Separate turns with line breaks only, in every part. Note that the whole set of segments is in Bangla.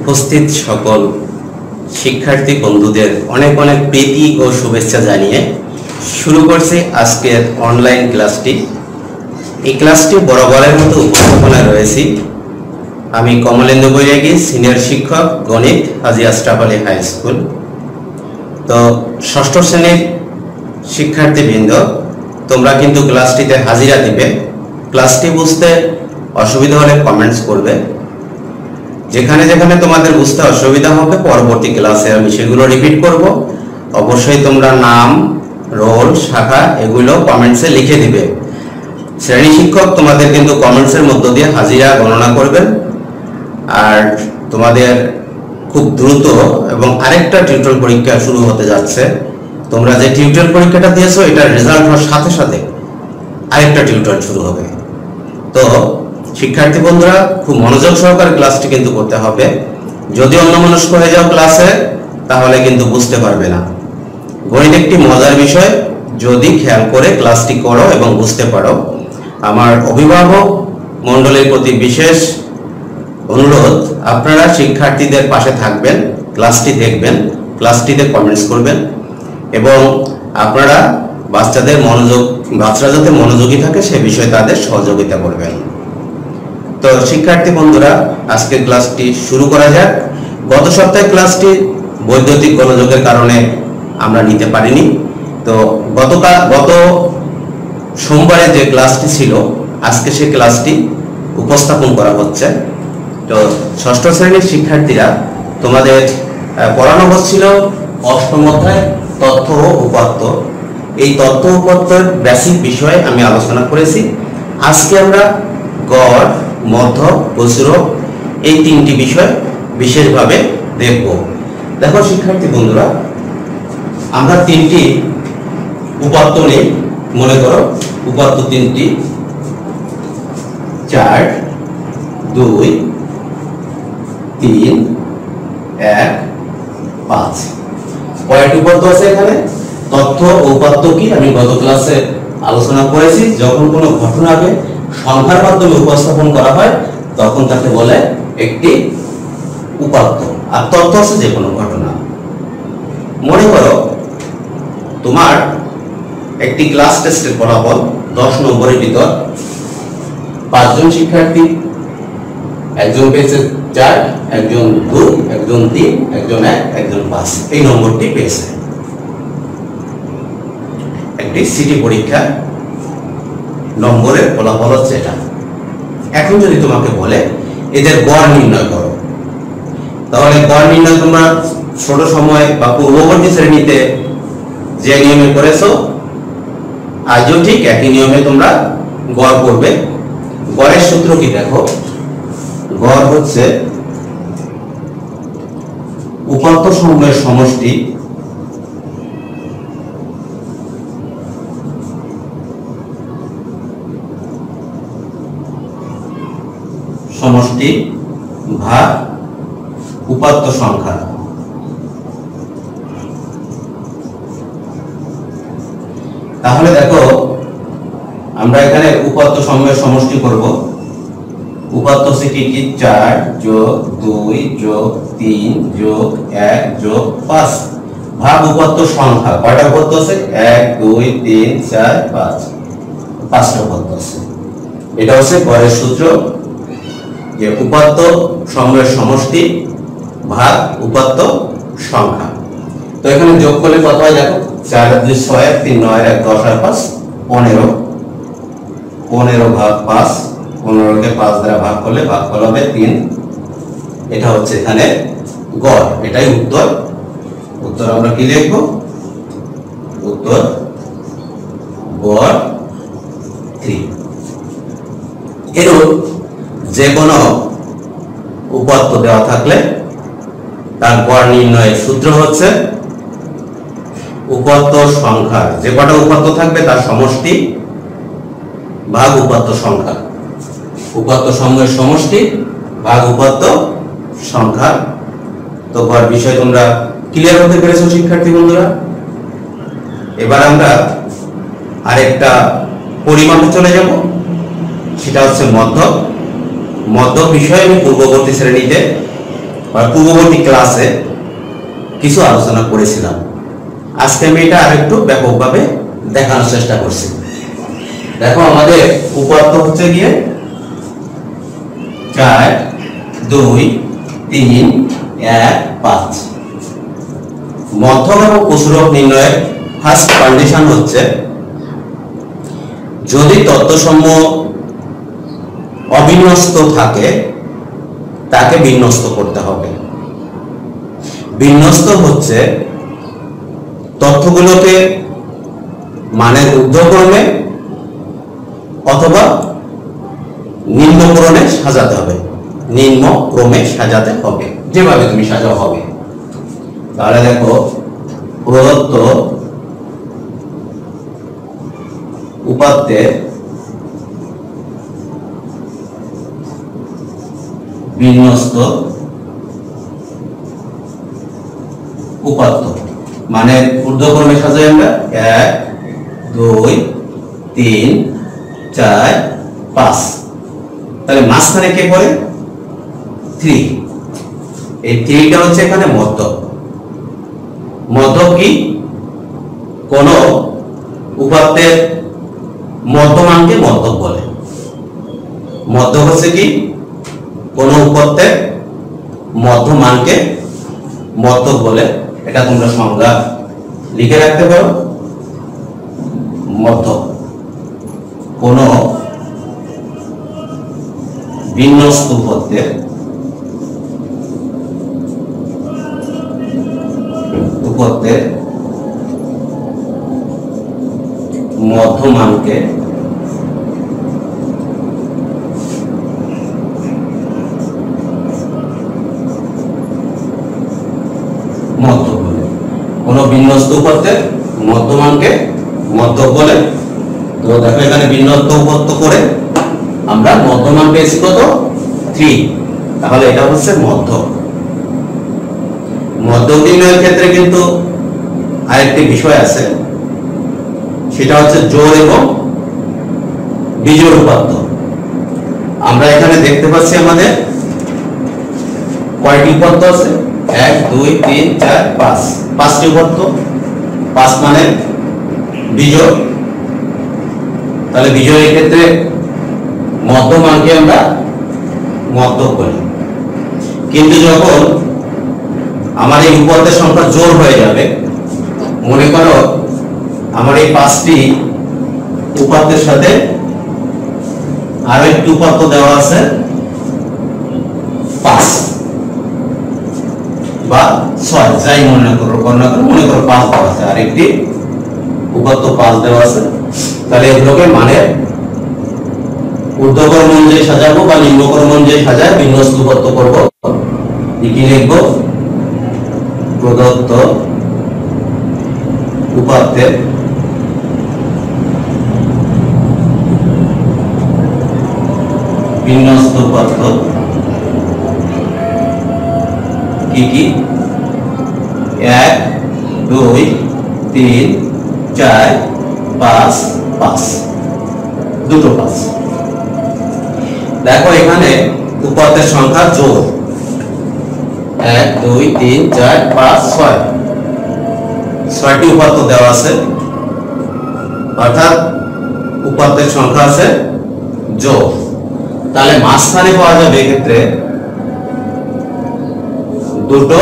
উপস্থিত সকল শিক্ষার্থী বন্ধুদের অনেক অনেক প্রীতি ও শুভেচ্ছা জানিয়ে শুরু করছি আজকের অনলাইন ক্লাসটি। এই ক্লাসটি বরাবরের মতো উপস্থাপনায় রয়েছি আমি কমলেন্দু বৈরাগী, সিনিয়র শিক্ষক, গণিত, হাজী আশরাফ আলী হাই স্কুল। তো ষষ্ঠ শ্রেণীর শিক্ষার্থীবৃন্দ, তোমরা কিন্তু ক্লাসটিতে হাজিরা দিবে। ক্লাসটি বুঝতে অসুবিধা হলে কমেন্টস করবে। যেখানে যেখানে তোমাদের বুঝতে অসুবিধা হবে পরবর্তী ক্লাসে আমি সেগুলো রিপিট করব। অবশ্যই তোমরা নাম, রোল, শাখা এগুলো কমেন্টসে লিখে দিবে। শ্রেণী শিক্ষক তোমাদের কিন্তু কমেন্টসের মধ্য দিয়ে হাজিরা গণনা করবেন। আর তোমাদের খুব দ্রুত এবং আরেকটা টিউটোরিয়াল পরীক্ষা শুরু হতে যাচ্ছে। তোমরা যে টিউটোরিয়াল পরীক্ষাটা দিয়েছো এটার রেজাল্ট হওয়ার সাথে সাথে আরেকটা টিউটোরিয়াল শুরু হবে। তো শিক্ষার্থী বন্ধুরা, খুব মনোযোগ সহকারে ক্লাসটি কিন্তু করতে হবে। যদি অন্যমনস্ক হয়ে যাও ক্লাসে, তাহলে কিন্তু বুঝতে পারবে না। গণিত একটি মজার বিষয়, যদি খেয়াল করে ক্লাসটি করো এবং বুঝতে পারো। আমার অভিভাবক মণ্ডলীর প্রতি বিশেষ অনুরোধ, আপনারা শিক্ষার্থীদের পাশে থাকবেন, ক্লাসটি দেখবেন, ক্লাসটিতে কমেন্টস করবেন এবং আপনারা বাচ্চারা যাতে মনোযোগী থাকে সে বিষয়ে তাদের সহযোগিতা করবেন। তো শিক্ষার্থী বন্ধুরা, আজকের ক্লাসটি শুরু করা যাক। গত সপ্তাহে ক্লাসটি বৈদ্যুতিক গোলযোগের কারণে আমরা নিতে পারিনি। তো গত সোমবারে যে ক্লাসটি ছিল, আজকে সেই ক্লাসটি উপস্থাপন করা হচ্ছে। তো ষষ্ঠ শ্রেণীর শিক্ষার্থীরা, তোমাদের পড়ানো হচ্ছিল অষ্টম অধ্যায় তথ্য ও উপাত্ত। এই তথ্য উপাত্তের বেসিক বিষয়ে আমি আলোচনা করেছি। আজকে আমরা গড়, মধ্য, বজ্র এই তিনটি বিষয় বিশেষভাবে দেখব। দেখো শিক্ষার্থী বন্ধুরা, আমরা তিনটি উপাত্ত নিই। মনে করো উপাত্ত তিনটি, 4, 2, 3, 1, 5। কয়টি উপাত্ত আছে এখানে? তথ্য ও উপাত্ত কি আমি গত ক্লাসে আলোচনা করেছি। যখন কোনো ঘটনাকে সংখ্যার মাধ্যমে উপস্থাপন করা হয় তখন তাকে বলে একটি উপাত্ত। আর তথ্য আছে যে কোনো ঘটনা। মনে করো তোমার একটি ক্লাস টেস্টের ফলাফল 10 নম্বরের ভিতর 5 জন শিক্ষার্থী, একজন পেয়েছে 4, একজন 2, একজন 3, একজন 1, একজন 5, এই নম্বরটি পেয়েছে। একটি সিটি পরীক্ষা নম্বরের ফলাফল হচ্ছে এটা। এখন যদি তোমাকে বলে এদের গড় নির্ণয় করো, তাহলে গড় নির্ণয় তোমরা ছোট সময় বা পূর্ববর্তী শ্রেণীতে যে নিয়মে করেছো, আজও ঠিক একই নিয়মে তোমরা গড় করবে। গড়ের সূত্র কি দেখো? গড় হচ্ছে উপাত্ত সমূহের সমষ্টি ভাগ উপাত্ত সংখ্যা। তাহলে দেখো আমরা এখানে উপাত্ত সমূহের সমষ্টি করব। উপাত্ত হচ্ছে কি? 4 যোগ 2 যোগ 3 যোগ 1 যোগ 5 ভাগ উপাত্ত সংখ্যা। কয়টা উপাত্ত আছে? 1, 2, 3, 4, 5, 5টা উপাত্ত আছে। এটা হচ্ছে গড়ের সূত্র, যে উপাত্ত সমূহের সমষ্টি ভাগ উপাত্ত সংখ্যা। তো এখানে যোগ করলে কত হয় দেখো? 4 আর 2 6, 3 9 1 10 আর 5 15। 15 ভাগ 5, 15 কে 5 দ্বারা ভাগ করলে ভাগফল হবে 3। এটা হচ্ছে এখানে গড়, এটাই উত্তর। উত্তর আমরা কি লিখব? উত্তর গড় 3। এরূপ যে কোনো উপাত্ত দেওয়া থাকলে তার গড় নির্ণয়ের সূত্র হচ্ছে উপাত্ত সংখ্যা, যে কটা উপাত্ত থাকবে তার সমষ্টি ভাগ উপাত্ত সংখ্যা। উপাত্ত সমূহের সমষ্টি ভাগ উপাত্ত সংখ্যা। তো গড় বিষয় তোমরা ক্লিয়ার হতে পেরেছো শিক্ষার্থী বন্ধুরা। এবার আমরা আরেকটা পরিমাপে চলে যাব, সেটা হচ্ছে মধ্য। মধ্য বিষয়ে আমি পূর্ববর্তী শ্রেণীতে পূর্ববর্তী ক্লাসে কিছু আলোচনা করেছিলাম। আজকে আমি এটা আরেকটু ব্যাপকভাবে দেখানোর চেষ্টা করছি। দেখো আমাদের উপাত্ত হচ্ছে গিয়ে 4 2 3 1 5। মধ্যক এবং প্রসারক নির্ণয়ের ফার্স্ট কন্ডিশন হচ্ছে যদি তথ্যসমূহ অবিন্যস্ত থাকে তাকে বিন্যস্ত করতে হবে। বিন্যস্ত হচ্ছে তথ্যগুলোকে মানের ঊর্ধ্বক্রমে অথবা নিম্নক্রমে সাজাতে হবে। নিম্ন ক্রমে সাজাতে হবে, যেভাবে তুমি সাজাও হবে। তাহলে দেখো প্রদত্ত উপাত্তের বিন্যস্ত উপাত্ত মানে ঊর্ধ্বক্রমে সাজাই আমরা 1 2 3 4 5। তাহলে মাঝখানে কে পড়ে? 3। এই 3টা হচ্ছে এখানে মধ্যক। মধ্যক কি? কোন উপাত্তের মধ্যমানকে মধ্যক বলে। মধ্যক হচ্ছে কি? কোন উপাত্তের মধ্যমানকে মধ্যক বলে। এটা তোমরা সংজ্ঞা লিখে রাখতে পারো। মধ্যক কোন বিন্যস্ত উপাত্তের মধ্যমানকে মধ্যক বলে। কোন বিন্যস্ত উপাত্তের মধ্যমানকে মধ্যক বলে। তো দেখো এখানে বিন্যস্ত উপাত্ত করে আমরা মধ্যমান পেয়েছি কত? 3। তাহলে এটা হচ্ছে মধ্যক। মধ্যক নির্ণয়ের ক্ষেত্রে কিন্তু আরেকটি বিষয় আছে, সেটা হচ্ছে জোড় এবং বিজোড় উপাত্ত। আমরা এখানে দেখতে পাচ্ছি আমাদের কয়টি উপাত্ত আছে? 1 2 3 4 5। 5টি উপাত্ত। 5 মানে বিজোড়। তাহলে বিজোড়ের ক্ষেত্রে মধ্যমানকে আমরা মধ্যক বলি। কিন্তু যখন আমার এই উপাত্তের সংখ্যা জোড় হয়ে যাবে, মনে করো আমার এই 5টি উপাত্তের সাথে আরো একটি উপাত্ত দেওয়া আছে 5 বা 6, যাই মনে করো মনে করো 5 দেওয়া আছে, আর একটি উপাত্ত 5 দেওয়া আছে। তাহলে এগুলোকে মানে ঊর্ধ্বক্রম অনুযায়ী সাজাবো বা নিম্নক্রম অনুযায়ী সাজায় বিন্যস্ত উপাত্ত করবো। কি লিখবো? প্রদত্ত উপাত্তের বিন্যস্ত উপাত্ত কি কি? 1 2 3 4 5 5। দুটো 5। দেখো এখানে উপাত্তের সংখ্যা জোড় 1 2 3 4 5 6। 6টি উপাত্ত দেওয়া আছে, অর্থাৎ উপাত্তের সংখ্যা আছে জোড়। তাহলে মাঝখানে পাওয়া যাবে এক্ষেত্রে দুটো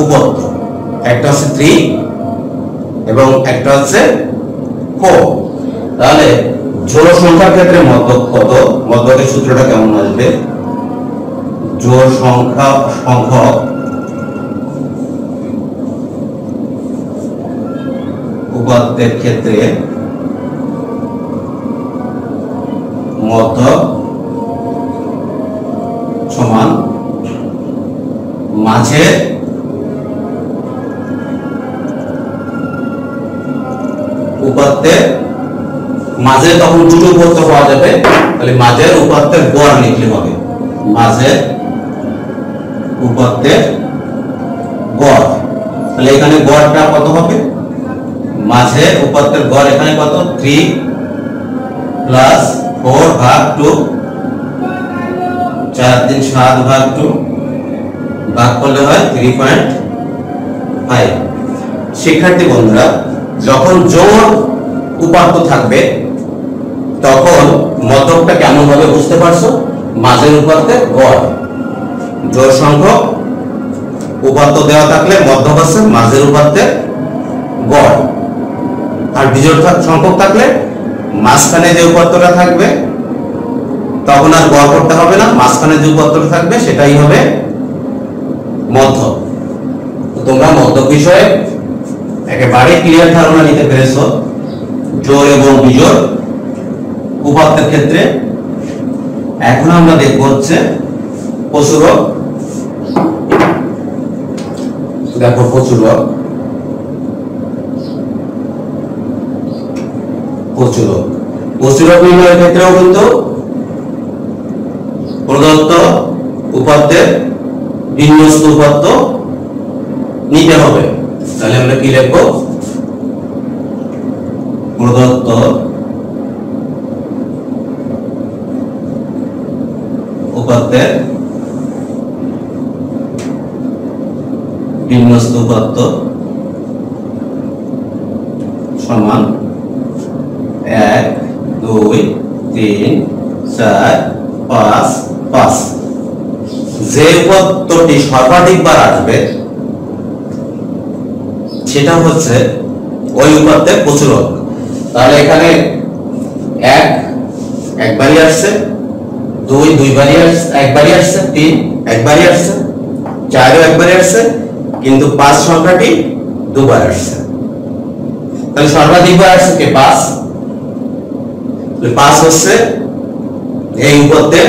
উপাত্ত, একটা হচ্ছে 3 এবং একটা হচ্ছে 4। তাহলে জোড় সংখ্যার ক্ষেত্রে মধ্যক কত? মধ্যকের সূত্রটা কেমন আসবে? জোড় সংখ্যক উপাত্তের ক্ষেত্রে মধ্যক সমান মাঝের উপাত্তের মাঝে তখন দুটো উপাত্ত পাওয়া যাবে, তাহলে মাঝের উপাত্তের গড় লিখলে হবে। মাঝের উপাত্তের গড়। তাহলে এখানে গড়টা কত হবে? মাঝের উপাত্তের গড় এখানে কত? 3 + 4 ভাগ 2, 4 3 7 ভাগ 2 ভাগ করলে হয় 3.5। শিক্ষার্থী বন্ধুরা, যখন জোড় উপাত্ত থাকবে তখন মধ্যকটা কেমন ভাবে বুঝতে পারছো? মাঝের উপাত্তের গড়। জোড় সংখ্যক উপাত্ত দেওয়া থাকলে মধ্যক হচ্ছে মাঝের উপাত্তের গড়, আর বিজোড় সংখ্যক থাকলে মাঝখানে যে উপাত্তটা থাকবে তখন আর গড় করতে হবে না, মাঝখানে যে উপাত্তটা থাকবে সেটাই হবে মধ্যক। তোমরা মধ্যক বিষয়ে একেবারে ক্লিয়ার ধারণা নিতে পেরেছো জোড় এবং বিজোড় উপাত্তের ক্ষেত্রে। এখন আমরা দেখব হচ্ছে প্রচুরক। দেখো প্রচুরক নির্ণয়ের ক্ষেত্রেও কিন্তু প্রদত্ত উপাত্তের বিন্যস্ত উপাত্ত নিতে হবে। তাহলে আমরা কি লিখব? প্রদত্ত উপাত্তের বিন্যস্ত উপাত্ত সমান 1 2 3 4 5 5। যে উপাত্তটি সর্বাধিকবার আসবে সেটা হচ্ছে ওই উপাত্তের প্রচুরক। তাহলে এখানে 1 একবারই আসছে, 2 দুইবারই আসছে, একবারই আসছে, 3 একবারই আসছে, 4 একবারই আসছে, কিন্তু 5 সংখ্যাটি দুবার আসছে। তাহলে সর্বাধিকবার আসছে কে? 5। 5 হচ্ছে এই উপাত্তের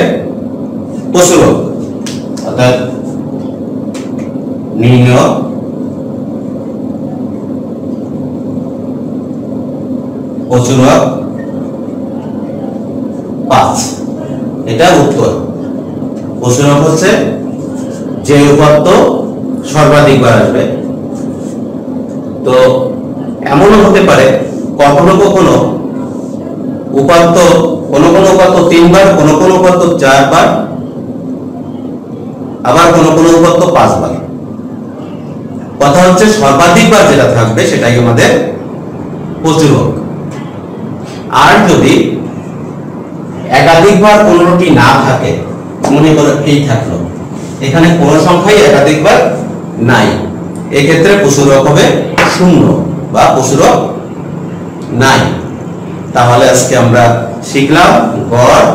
প্রচুরক। অর্থাৎ নির্ণয় প্রচুরক 5। এটা উত্তর। প্রচুরক হচ্ছে যে উপাত্ত সর্বাধিকবার আসবে। তো এমনও হতে পারে কখনো কখনো উপাত্ত, কোন উপাত্ত 3 বার, কোন উপাত্ত 4 বার, আবার কোন উপাত্ত 5 বার। কথা হচ্ছে সর্বাধিকবার যেটা থাকবে সেটাই আমাদের প্রচুরক। আর যদি একাধিকবার কোনটি না থাকে, মনে করো এই থাকলো, এখানে কোন সংখ্যাই একাধিকবার নাই, এক্ষেত্রে প্রচুরক হবে 0 বা প্রচুরক নাই। তাহলে আজকে আমরা শিখলাম গড়,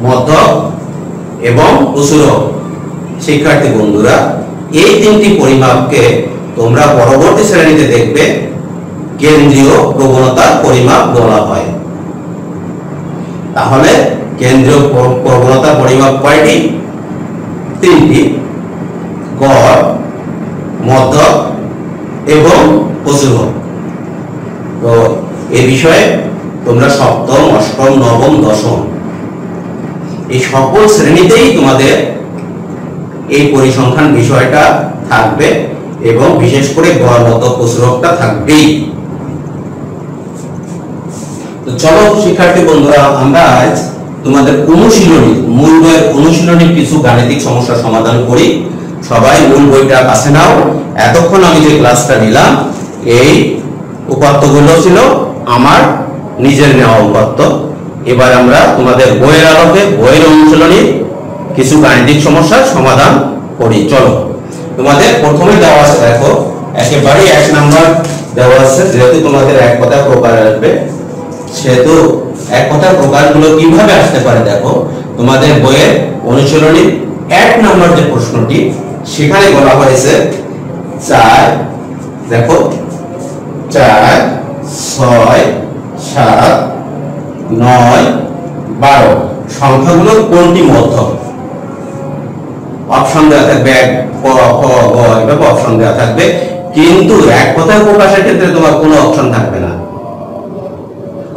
মধ্যক এবং প্রচুরক। শিক্ষার্থী বন্ধুরা, এই তিনটি পরিমাপকে তোমরা পরবর্তী শ্রেণীতে দেখবে কেন্দ্রীয় প্রবণতার পরিমাপ বলা হয়। তাহলে কেন্দ্রীয় প্রবণতার পরিমাপ কয়টি? 3টি, গড়, মধ্যক এবং প্রচুরক। তো এই বিষয়ে তোমরা সপ্তম, অষ্টম, নবম, দশম এই সকল শ্রেণীতেই তোমাদের এই পরিসংখ্যান বিষয়টা থাকবে এবং বিশেষ করে গড়, মধ্যক, প্রচুরকটা থাকবেই। তো চলো শিক্ষার্থী বন্ধুরা, আমরা আজ তোমাদের অনুশীলনী, মূল বইয়ের অনুশীলনীর কিছু গাণিতিক সমস্যার সমাধান করি। সবাই মূল বইটা কাছে নাও। এতক্ষণ আমি যে ক্লাসটা নিলাম এই উপাত্তগুলো ছিল আমার নিজের নেওয়া উপাত্ত। এবার আমরা তোমাদের বইয়ের আলোকে বইয়ের অনুশীলনী কিছু গাণিতিক সমস্যার সমাধান করি। চলো, তোমাদের প্রথমে দেওয়া আছে, দেখো একেবারে 1 নাম্বার দেওয়া আছে। যেহেতু তোমাদের এক কথা প্রকার আসবে, সেহেতু এক কথা প্রকারগুলো কিভাবে আসতে পারে দেখো। তোমাদের বইয়ের অনুশীলনী 1 নাম্বার যে প্রশ্নটি, সেখানে বলা হয়েছে 4, দেখো 4 6 7 9 12 সংখ্যাগুলো কোনটি মধ্যক? অপশন দেওয়া থাকবে, ক খ গ, এভাবে অপশন দেওয়া থাকবে, কিন্তু এক কথায় প্রকাশের ক্ষেত্রে তোমার কোনো অপশন থাকবে না।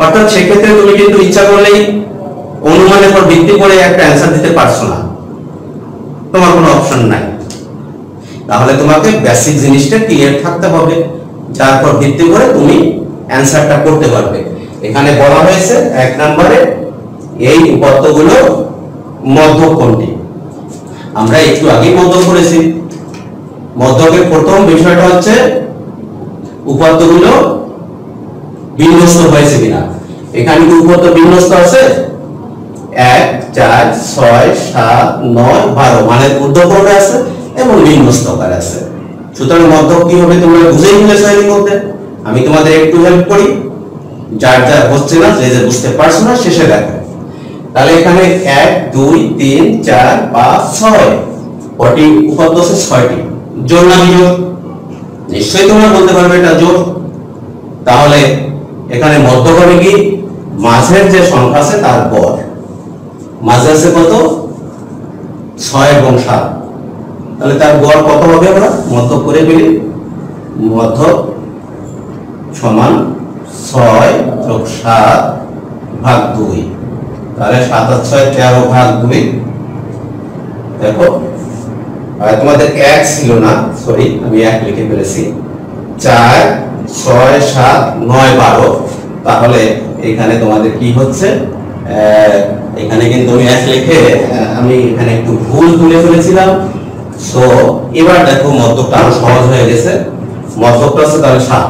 অর্থাৎ সেক্ষেত্রে তুমি কিন্তু ইচ্ছা করলেই অনুমানের উপর ভিত্তি করে একটা অ্যান্সার দিতে পারছো না, তোমার কোনো অপশন নাই। তাহলে তোমাকে বেসিক জিনিসটা ক্লিয়ার থাকতে হবে, যার উপর ভিত্তি করে তুমি অ্যান্সারটা করতে পারবে। এখানে বলা হয়েছে 1 নম্বরে এই উপাত্তগুলো মধ্যক কোনটি? আমরা একটু আগে মধ্যক করেছি, মধ্যকের প্রথম বিষয়টা হচ্ছে উপাত্তগুলো বিন্যস্ত হয়েছে কিনা। এখানে কি উপাত্ত বিন্যস্ত আছে? 1 4 6 7 9 12 মানে ঊর্ধ্বক্রমে আছে এবং নিম্নস্থ আকারে আছে। সুতরাং মধ্যক কি হবে তোমরা বুঝেই ফেলেছো এর মধ্যে। আমি তোমাদের একটু হেল্প করি, যার যা হচ্ছে না যে বুঝতে পারছো না শেষে দেখো। তাহলে এখানে 1 2 3 4 5 6 কটি উপাত্ত আছে? 6টি। জোড় না বিজোড়? নিশ্চয়ই তোমরা বলতে পারবে এটা জোড়। তাহলে এখানে মধ্যকরে কি মাঝের যে সংখ্যা আছে তার গড়, মাঝে আছে কত? 6 এবং 7। তাহলে তার গড় কত হবে? আমরা মধ্যক করে ফেলি। মধ্যক সমান 6 যোগ 7 ভাগ 2। তাহলে 7 আর 6 13 ভাগ 2। দেখো তোমাদের 1 ছিল না, সরি আমি 1 লিখে ফেলেছি। 4 6 7 9 12। তাহলে এখানে তোমাদের কি হচ্ছে? এখানে কিন্তু আমি 1 লিখে আমি এখানে একটু ভুল তুলে ফেলেছিলাম। সো এবার দেখো মধ্যকটা আরো সহজ হয়ে গেছে। মধ্যকটা আছে তাহলে 7।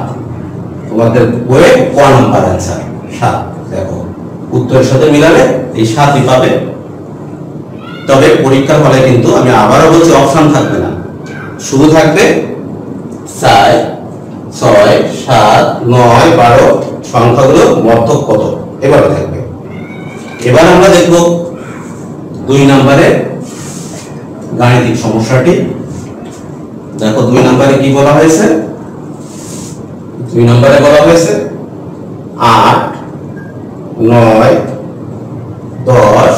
তোমাদের বইয়ে ক নাম্বার অ্যানসার 7। দেখো উত্তরের সাথে মিলালে এই 7ই পাবে। তবে পরীক্ষার হলে কিন্তু আমি আবারও বলছি অপশন থাকবে না, শুধু থাকবে 4 6 7 9 12 সংখ্যাগুলো মধ্যক কত এবারে থাকবে। এবার আমরা দেখব 2 নম্বরের গাণিতিক সমস্যাটি। দেখো 2 নম্বরে কি বলা হয়েছে? 2 নম্বরে বলা হয়েছে 8 9 10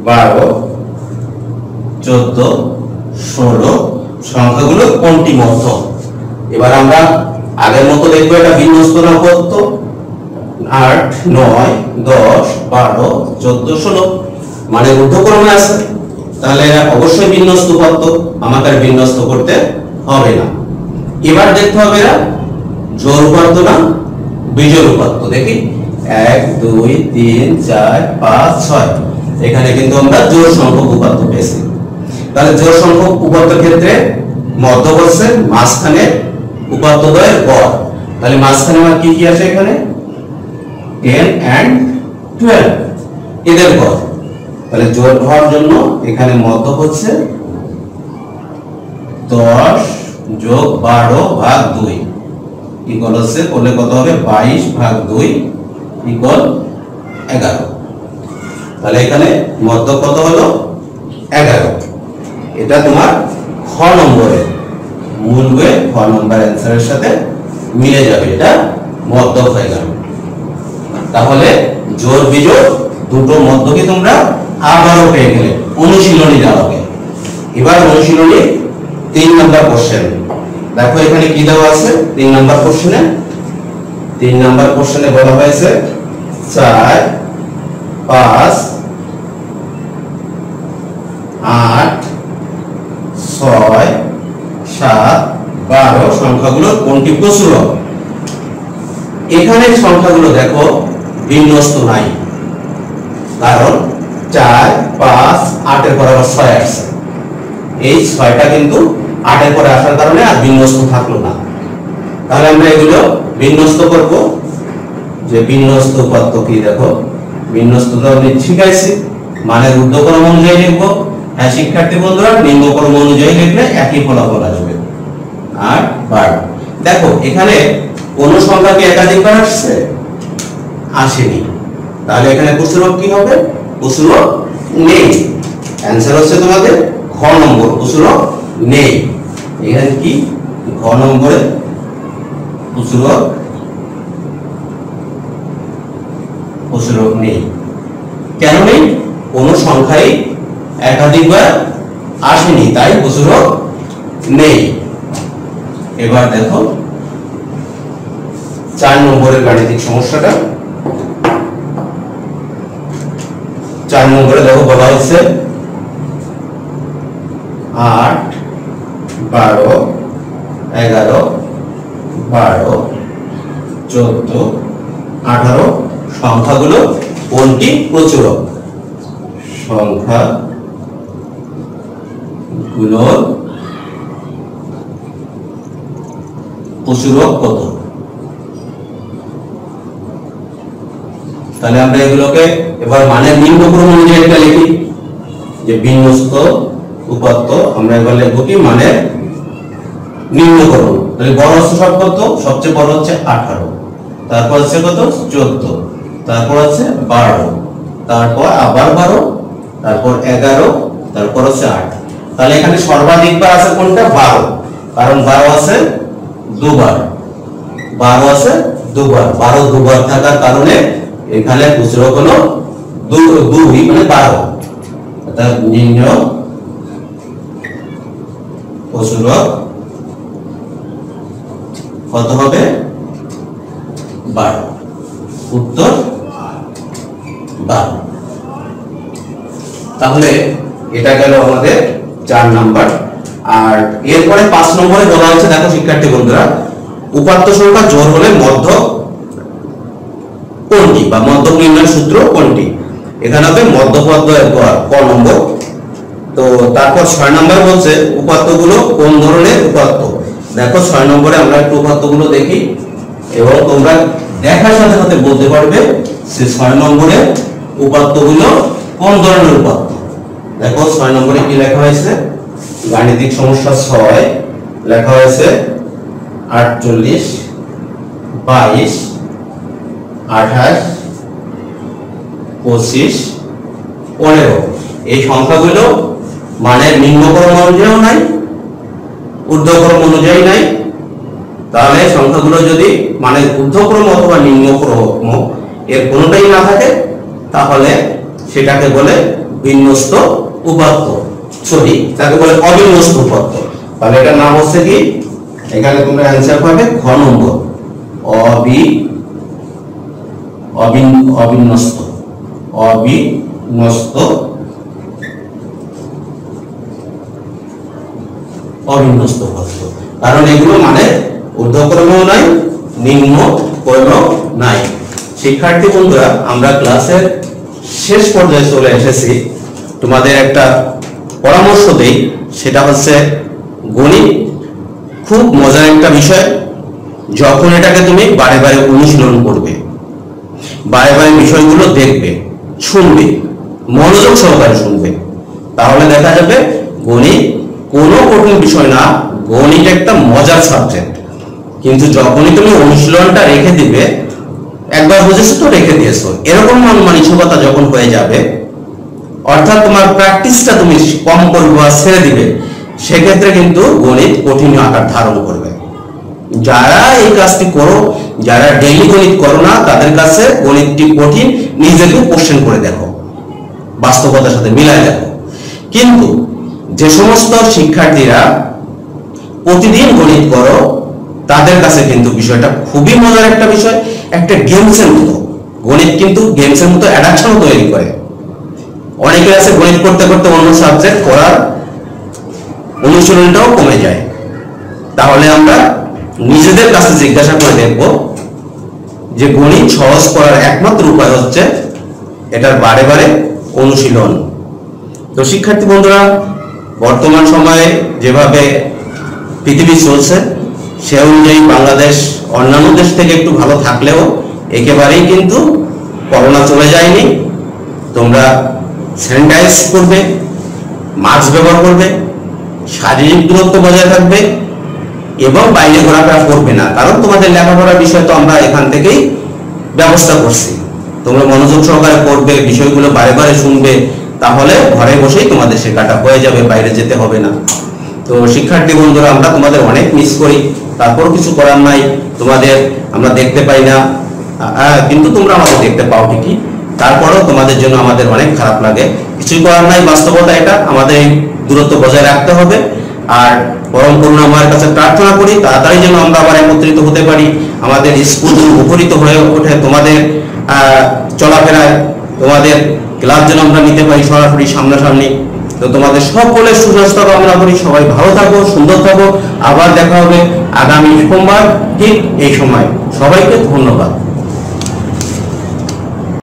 12 14 16 সংখ্যাগুলো কোনটি মধ্যক। এবার আমরা আগের মতো দেখবো এটা বিন্যস্ত না উপাত্ত। 8 9 10 12 14 16 মানে ঊর্ধ্বক্রমে আছে, তাহলে এরা অবশ্যই বিন্যস্ত উপাত্ত, আমাকে আর বিন্যস্ত করতে হবে না। এবার দেখতে হবে এরা জোড় উপাত্ত না বিজোড় উপাত্ত। দেখি 1 2 3 4 5 6। এখানে কিন্তু আমরা জোড় সংখ্যক উপাত্ত পেয়েছি। তাহলে জোড় সংখ্যক উপাত্তের ক্ষেত্রে মধ্যক হচ্ছে মাঝখানে উপাত্তদ্বয়ের গড়। তাহলে মাঝখানে আমার কি কি আছে? এখানে 10 and 12 এদের গড়। তাহলে জোড় হওয়ার জন্য এখানে মধ্যক হচ্ছে 10 যোগ 12 ভাগ 2 ইকুয়াল হচ্ছে করলে কত হবে? 22 ভাগ 2 ইকুয়াল 11। তাহলে এখানে মধ্যক কত হলো? 11। এটা তোমার খ নম্বরে মূল বইয়ে খ নম্বর অ্যানসারের সাথে মিলে যাবে, এটা মধ্যক হয়ে গেল। তাহলে জোড় বিজোড় দুটো মধ্যকই তোমরা আবারও পেয়ে গেলে অনুশীলনী দেওয়াকে। এবার অনুশীলনী 3 নাম্বার কোশ্চেন। দেখো এখানে কি দেওয়া আছে 3 নাম্বার কোশ্চেনে? 3 নাম্বার কোশ্চেনে বলা হয়েছে 4 5 8 6 7 12 সংখ্যাগুলো কোনটি প্রচুরক। এখানে সংখ্যাগুলো দেখো বিন্যস্ত নাই, কারণ 4 5 8 এর পর আবার 6 আসছে। এই 6টা কিন্তু 8 এর পরে আসার কারণে আর বিন্যস্ত থাকলো না। তাহলে আমরা এগুলো বিন্যস্ত করব। যে বিন্যস্ত উপাত্ত কি? দেখো বিন্যস্ত তো আমি শিখাইছি, মানে ঊর্ধ্বক্রম অনুযায়ী লিখবো। হ্যাঁ শিক্ষার্থী বন্ধুরা, নিম্নক্রম অনুযায়ী লিখলে একই ফলাফল আসবে। আর 12 দেখো এখানে কোন সংখ্যা কি একাধিকবার আসছে? আসেনি। তাহলে এখানে প্রচুরক কি হবে? প্রচুরক নেই। অ্যানসার হচ্ছে তোমাদের ঘ নম্বর, প্রচুরক নেই। এখানে কি ঘ নম্বরে প্রচুরক নেই। কেন নেই? কোন সংখ্যাই একাধিকবার আসেনি, তাই প্রচুরক নেই। এবার দেখো 4 নম্বরের গাণিতিক সমস্যাটা। 4 নম্বরে দেখো বলা হচ্ছে 8 12 11 12 14 18 সংখ্যাগুলো কোনটি প্রচুরক। সংখ্যাগুলো প্রচুরক কত। তাহলে আমরা এগুলোকে এবার মানের নিম্নক্রম অনুযায়ী এটা লিখি যে বিন্যস্ত উপাত্ত। আমরা এবার লিখব কি মানের নিম্নক্রম। তাহলে বড় সব কত? সবচেয়ে বড় হচ্ছে 18, তারপর হচ্ছে কত 14, তারপর হচ্ছে 12, তারপর আবার 12, তারপর 11, তারপর হচ্ছে 8। তাহলে এখানে সর্বাধিক বার আছে কোনটা? 12, কারণ 12 আছে দুবার, 12 আছে দুবার, 12 দুবার থাকার কারণে এখানে প্রচুরক হলো 2 মানে 12। অর্থাৎ নিম্ন প্রচুরক কত হবে? 12। উত্তর 12। তাহলে এটা গেল আমাদের 4 নাম্বার। আর এরপরে 5 নম্বরে বলা হচ্ছে, দেখো শিক্ষার্থী বন্ধুরা, উপাত্ত সংখ্যা জোড় হলে মধ্য কোনটি বা মধ্য নির্ণয়ের সূত্র কোনটি? এখানে হবে মধ্যপদ ক নম্বর। তো তারপর 6 নম্বর বলছে উপাত্তগুলো কোন ধরনের উপাত্ত। দেখো 6 নম্বরে আমরা একটু উপাত্তগুলো দেখি এবং তোমরা দেখার সাথে সাথে বলতে পারবে যে 6 নম্বরে উপাত্তগুলো কোন ধরনের উপাত্ত। দেখো 6 নম্বরে কি লেখা হয়েছে? গাণিতিক সমস্যা 6 লেখা হয়েছে 48, 22, 28, 25, 15। এই সংখ্যাগুলো মানের নিম্নক্রম অনুযায়ী নাই, ঊর্ধ্বক্রম অনুযায়ী নাই। তাহলে সংখ্যাগুলো যদি মানে ঊর্ধ্বক্রম অথবা নিম্নক্রম এর কোনোটাই না থাকে তাহলে সেটাকে বলে বিন্যস্ত উপাত্ত। সরি, তাকে বলে অবিন্যস্ত উপাত্ত। তাহলে এটার নাম হচ্ছে কি? এখানে তোমরা অ্যানসার পাবে খ নম্বর, অবিন্যস্ত। অবিন্যস্ত উপাত্ত, কারণ এগুলো মানে ঊর্ধ্বক্রমেও নাই, নিম্নক্রমেও নাই। শিক্ষার্থী বন্ধুরা, আমরা ক্লাসের শেষ পর্যায়ে চলে এসেছি। তোমাদের একটা পরামর্শ দেই, সেটা হচ্ছে গণিত খুব মজার একটা বিষয়। যখন এটাকে তুমি বারে বারে অনুশীলন করবে, বারে বারে বিষয়গুলো দেখবে, শুনবে, মনোযোগ সহকারে শুনবে, তাহলে দেখা যাবে গণিত কোনো কঠিন বিষয় না, গণিত একটা মজার সাবজেক্ট। কিন্তু যখনই তুমি অনুশীলনটা রেখে দিবে, একবার বুঝেছো তো রেখে দিয়েছো, এরকম মন মানসিকতা যখন হয়ে যাবে, অর্থাৎ তোমার প্র্যাকটিসটা তুমি কম করবে বা ছেড়ে দিবে, সেক্ষেত্রে কিন্তু গণিত কঠিন আকার ধারণ করবে। যারা এই কাজটি করো, যারা ডেইলি গণিত করো না, তাদের কাছে গণিতটি কঠিন, নিজেকে কোশ্চেন করে দেখো, বাস্তবতার সাথে মিলাই দেখো। কিন্তু যে সমস্ত শিক্ষার্থীরা প্রতিদিন গণিত করো, তাদের কাছে কিন্তু বিষয়টা খুবই মজার একটা বিষয়, একটা গেমসের মতো। গণিত কিন্তু গেমসের মতো অ্যাডাকশন তৈরি করে। অনেকের আছে গণিত করতে করতে অন্য সাবজেক্ট করার অনুশীলনটাও কমে যায়। তাহলে আমরা নিজেদের কাছে জিজ্ঞাসা করে দেখব যে গণিত সহজ করার একমাত্র উপায় হচ্ছে এটার বারে বারে অনুশীলন। তো শিক্ষার্থী বন্ধুরা, বর্তমান সময়ে যেভাবে পৃথিবী চলছে সে অনুযায়ী বাংলাদেশ অন্যান্য দেশ থেকে একটু ভালো থাকলেও একেবারেই কিন্তু করোনা চলে যায়নি। তোমরা স্যানিটাইজ করবে, মাস্ক ব্যবহার করবে, শারীরিক দূরত্ব বজায় থাকবে এবং বাইরে ঘোরাফেরা করবে না, কারণ তোমাদের লেখাপড়ার বিষয় তো আমরা এখান থেকেই ব্যবস্থা করছি। তোমরা মনোযোগ সহকারে করবে, বিষয়গুলো বারে বারে শুনবে, তাহলে ঘরে বসেই তোমাদের শেখাটা হয়ে যাবে, বাইরে যেতে হবে না। তো শিক্ষার্থী বন্ধুরা, আমরা তোমাদের অনেক মিস করি, তারপর কিছু করার নাই, তোমাদের আমরা দেখতে পাই না, কিন্তু তোমরা আমাদের দেখতে পাও ঠিকই, তারপরেও তোমাদের জন্য আমাদের অনেক খারাপ লাগে। কিছুই করার নাই, বাস্তবতা এটা, আমাদের এই দূরত্ব বজায় রাখতে হবে। আর পরম করুণাময়ের কাছে প্রার্থনা করি তাড়াতাড়ি যেন আমরা আবার একত্রিত হতে পারি, আমাদের স্কুল মুখরিত হয়ে ওঠে, তোমাদের চলাফেরায়, তোমাদের ক্লাস যেন আমরা নিতে পারি সরাসরি সামনাসামনি। তো তোমাদের সকলের সুস্বাস্থ্য কামনা করি, সবাই ভালো থাকো, সুন্দর থাকো। আবার দেখা হবে আগামী সোমবার ঠিক এই সময়। সবাইকে ধন্যবাদ।